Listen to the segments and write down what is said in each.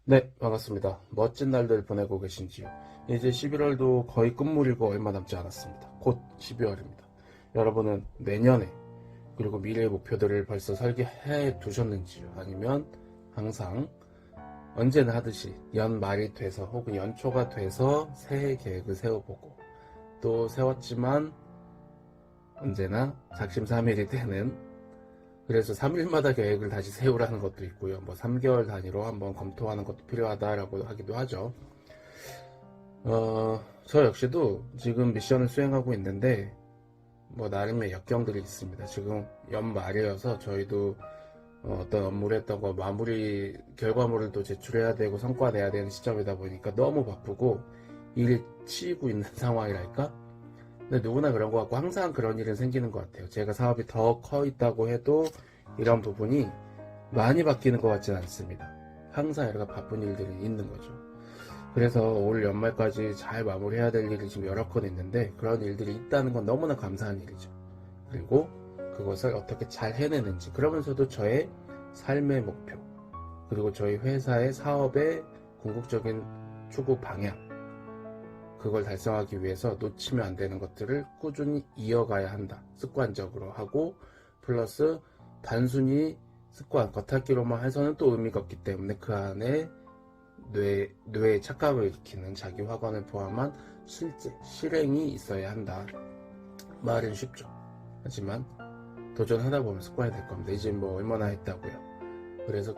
네, 반갑습니다. 멋진 날들 보내고 계신지요? 이제 11월도 거의 끝물이고 얼마 남지 않았습니다. 곧 12월입니다. 여러분은 내년에 그리고 미래의 목표들을 벌써 설계해 두셨는지요? 아니면 항상 언제나 하듯이 연말이 돼서 혹은 연초가 돼서 새해 계획을 세워보고 또 세웠지만 언제나 작심삼일이 되는, 그래서 3일마다 계획을 다시 세우라는 것도 있고요. 뭐 3개월 단위로 한번 검토하는 것도 필요하다라고 하기도 하죠. 저 역시도 지금 미션을 수행하고 있는데 뭐 나름의 역경들이 있습니다. 지금 연말이어서 저희도 어떤 업무를 했던 거 마무리 결과물을 또 제출해야 되고 성과 내야 되는 시점이다 보니까 너무 바쁘고 일이 치이고 있는 상황이랄까? 근데 누구나 그런 것 같고 항상 그런 일은 생기는 것 같아요. 제가 사업이 더 커 있다고 해도 이런 부분이 많이 바뀌는 것 같지는 않습니다. 항상 여러 바쁜 일들이 있는 거죠. 그래서 올 연말까지 잘 마무리해야 될 일이 지금 여러 건 있는데 그런 일들이 있다는 건 너무나 감사한 일이죠. 그리고 그것을 어떻게 잘 해내는지, 그러면서도 저의 삶의 목표, 그리고 저희 회사의 사업의 궁극적인 추구 방향, 그걸 달성하기 위해서 놓치면 안 되는 것들을 꾸준히 이어가야 한다. 습관적으로 하고 플러스 단순히 습관, 겉핥기로만 해서는 또 의미가 없기 때문에 그 안에 뇌의 착각을 일으키는 자기 확언을 포함한 실제 실행이 있어야 한다. 말은 쉽죠. 하지만 도전하다 보면 습관이 될 겁니다. 이제 뭐 얼마나 했다고요. 그래서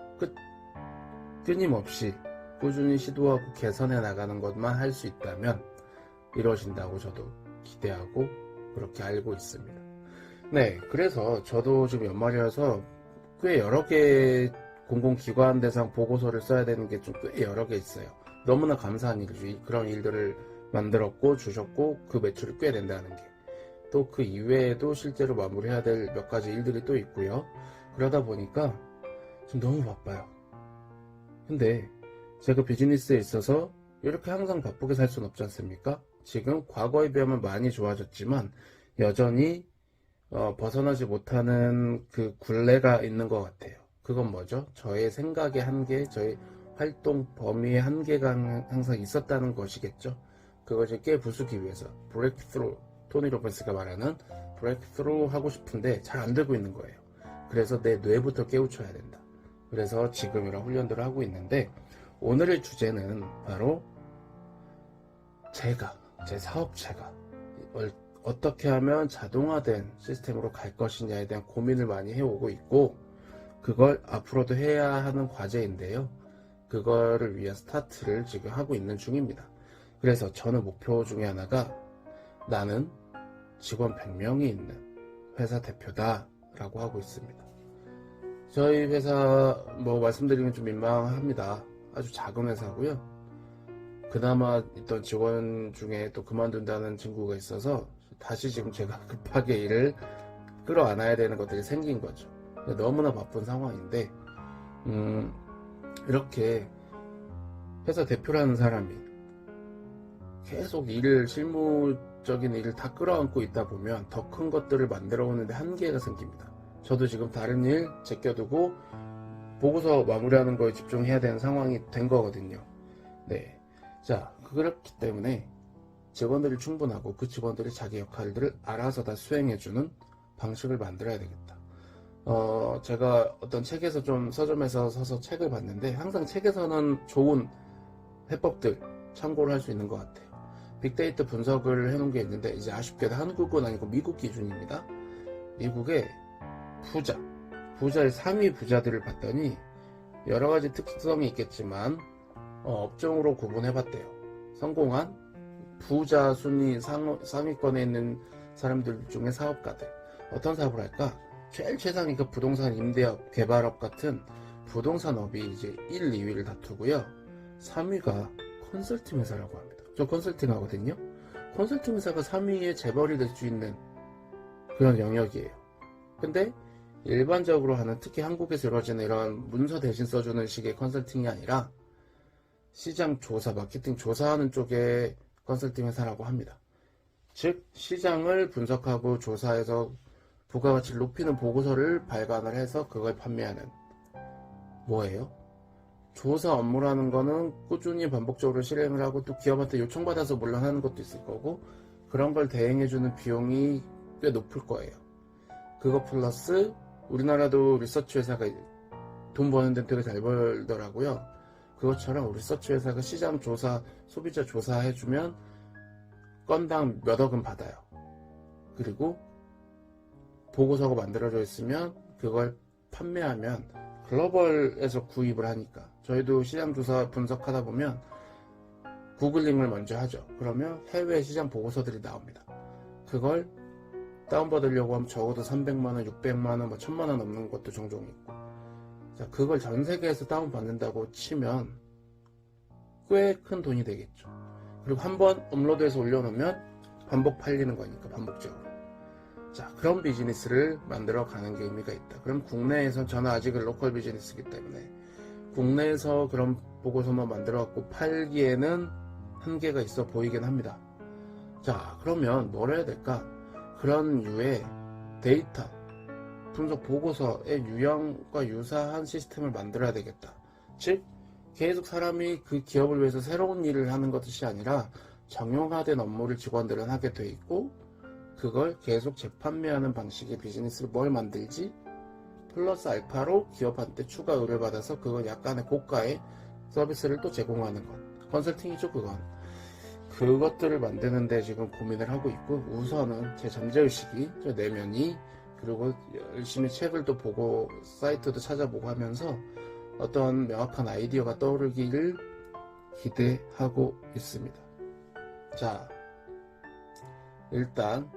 끊임없이 꾸준히 시도하고 개선해 나가는 것만 할 수 있다면 이루어진다고 저도 기대하고 그렇게 알고 있습니다. 네, 그래서 저도 지금 연말이라서 꽤 여러 개 공공기관 대상 보고서를 써야 되는 게 좀 꽤 여러 개 있어요. 너무나 감사한 일이죠. 그런 일들을 만들었고 주셨고 그 매출이 꽤 된다는 게. 또 그 이외에도 실제로 마무리해야 될 몇 가지 일들이 또 있고요. 그러다 보니까 좀 너무 바빠요. 근데 제가 비즈니스에 있어서 이렇게 항상 바쁘게 살 수는 없지 않습니까? 지금 과거에 비하면 많이 좋아졌지만 여전히 벗어나지 못하는 그 굴레가 있는 것 같아요. 그건 뭐죠? 저의 생각의 한계, 저의 활동 범위의 한계가 항상 있었다는 것이겠죠. 그것을 깨부수기 위해서 브레이크스루, 토니 로빈스가 말하는 브레이크스루 하고 싶은데 잘 안 되고 있는 거예요. 그래서 내 뇌부터 깨우쳐야 된다. 그래서 지금 이런 훈련들을 하고 있는데 오늘의 주제는 바로 제 사업체가 어떻게 하면 자동화된 시스템으로 갈 것이냐에 대한 고민을 많이 해오고 있고 그걸 앞으로도 해야 하는 과제인데요. 그거를 위한 스타트를 지금 하고 있는 중입니다. 그래서 저는 목표 중에 하나가 나는 직원 100명이 있는 회사 대표다 라고 하고 있습니다. 저희 회사 뭐 말씀드리면 좀 민망합니다. 아주 작은 회사고요. 그나마 있던 직원 중에 또 그만둔다는 친구가 있어서 다시 지금 제가 급하게 일을 끌어안아야 되는 것들이 생긴 거죠. 너무나 바쁜 상황인데 이렇게 회사 대표라는 사람이 계속 실무적인 일을 다 끌어안고 있다 보면 더 큰 것들을 만들어 오는데 한계가 생깁니다. 저도 지금 다른 일 제껴두고 보고서 마무리하는 거에 집중해야 되는 상황이 된 거거든요. 네. 자, 그렇기 때문에 직원들이 충분하고 그 직원들이 자기 역할들을 알아서 다 수행해주는 방식을 만들어야 되겠다. 제가 어떤 책에서 좀 서점에서 서서 책을 봤는데 항상 책에서는 좋은 해법들 참고를 할 수 있는 것 같아요. 빅데이터 분석을 해놓은 게 있는데 이제 아쉽게도 한국은 아니고 미국 기준입니다. 미국의 부자의 상위 부자들을 봤더니 여러 가지 특성이 있겠지만 업종으로 구분해봤대요. 성공한 부자 순위 상위권에 있는 사람들 중에 사업가들 어떤 사업을 할까? 제일 최상위가 부동산 임대업, 개발업 같은 부동산업이 이제 1, 2위를 다투고요. 3위가 컨설팅 회사라고 합니다. 저 컨설팅 하거든요. 컨설팅 회사가 3위에 재벌이 될 수 있는 그런 영역이에요. 근데 일반적으로 하는 특히 한국에서 이루어지는 이런 문서 대신 써주는 식의 컨설팅이 아니라 시장 조사, 마케팅 조사하는 쪽의 컨설팅 회사라고 합니다. 즉 시장을 분석하고 조사해서 부가가치를 높이는 보고서를 발간을 해서 그걸 판매하는 뭐예요? 조사 업무라는 거는 꾸준히 반복적으로 실행을 하고 또 기업한테 요청받아서 물론 하는 것도 있을 거고 그런 걸 대행해주는 비용이 꽤 높을 거예요. 그거 플러스 우리나라도 리서치 회사가 돈 버는 데 되게 잘 벌더라고요. 그것처럼 리서치 회사가 시장 조사, 소비자 조사해주면 건당 몇 억은 받아요. 그리고 보고서가 만들어져 있으면 그걸 판매하면 글로벌에서 구입을 하니까 저희도 시장 조사 분석하다 보면 구글링을 먼저 하죠. 그러면 해외 시장 보고서들이 나옵니다. 그걸 다운받으려고 하면 적어도 300만원, 600만원, 1000만원 넘는 것도 종종 있고 자, 그걸 전 세계에서 다운받는다고 치면 꽤 큰 돈이 되겠죠. 그리고 한번 업로드해서 올려놓으면 반복 팔리는 거니까 반복적으로. 자, 그런 비즈니스를 만들어 가는 게 의미가 있다. 그럼 국내에서 저는 아직은 로컬 비즈니스이기 때문에 국내에서 그런 보고서만 만들어 갖고 팔기에는 한계가 있어 보이긴 합니다. 자, 그러면 뭘 해야 될까? 그런 류의 데이터 분석 보고서의 유형과 유사한 시스템을 만들어야 되겠다. 즉 계속 사람이 그 기업을 위해서 새로운 일을 하는 것이 아니라 정형화된 업무를 직원들은 하게 돼 있고 그걸 계속 재판매하는 방식의 비즈니스를 뭘 만들지? 플러스 알파로 기업한테 추가 의뢰를 받아서 그걸 약간의 고가의 서비스를 또 제공하는 것. 컨설팅이죠, 그건. 그것들을 만드는데 지금 고민을 하고 있고 우선은 제 잠재의식이, 저 내면이 그리고 열심히 책을도 보고 사이트도 찾아보고 하면서 어떤 명확한 아이디어가 떠오르기를 기대하고 있습니다. 자, 일단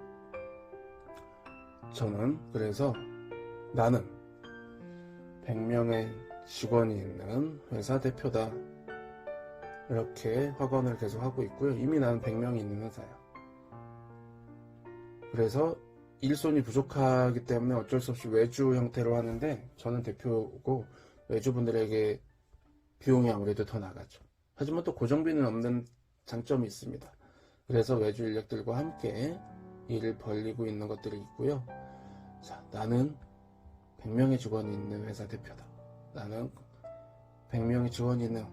저는 그래서 나는 100명의 직원이 있는 회사 대표다. 이렇게 확언을 계속 하고 있고요. 이미 나는 100명이 있는 회사야. 그래서 일손이 부족하기 때문에 어쩔 수 없이 외주 형태로 하는데 저는 대표고 외주분들에게 비용이 아무래도 더 나가죠. 하지만 또 고정비는 없는 장점이 있습니다. 그래서 외주 인력들과 함께 일을 벌리고 있는 것들이 있고요. 자, 나는 100명의 직원이 있는 회사 대표다. 나는 100명의 직원이 있는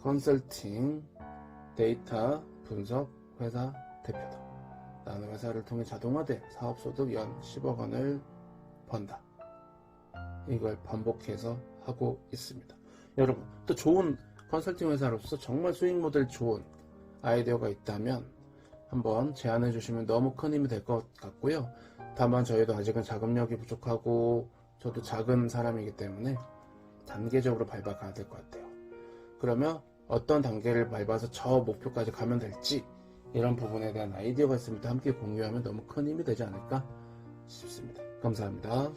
컨설팅, 데이터, 분석, 회사 대표다. 나는 회사를 통해 자동화된 사업소득 연 10억 원을 번다. 이걸 반복해서 하고 있습니다. 여러분, 또 좋은 컨설팅 회사로서 정말 수익 모델 좋은 아이디어가 있다면 한번 제안해 주시면 너무 큰 힘이 될 것 같고요. 다만 저희도 아직은 자금력이 부족하고 저도 작은 사람이기 때문에 단계적으로 밟아가야 될 것 같아요. 그러면 어떤 단계를 밟아서 저 목표까지 가면 될지 이런 부분에 대한 아이디어가 있으면 함께 공유하면 너무 큰 힘이 되지 않을까 싶습니다. 감사합니다.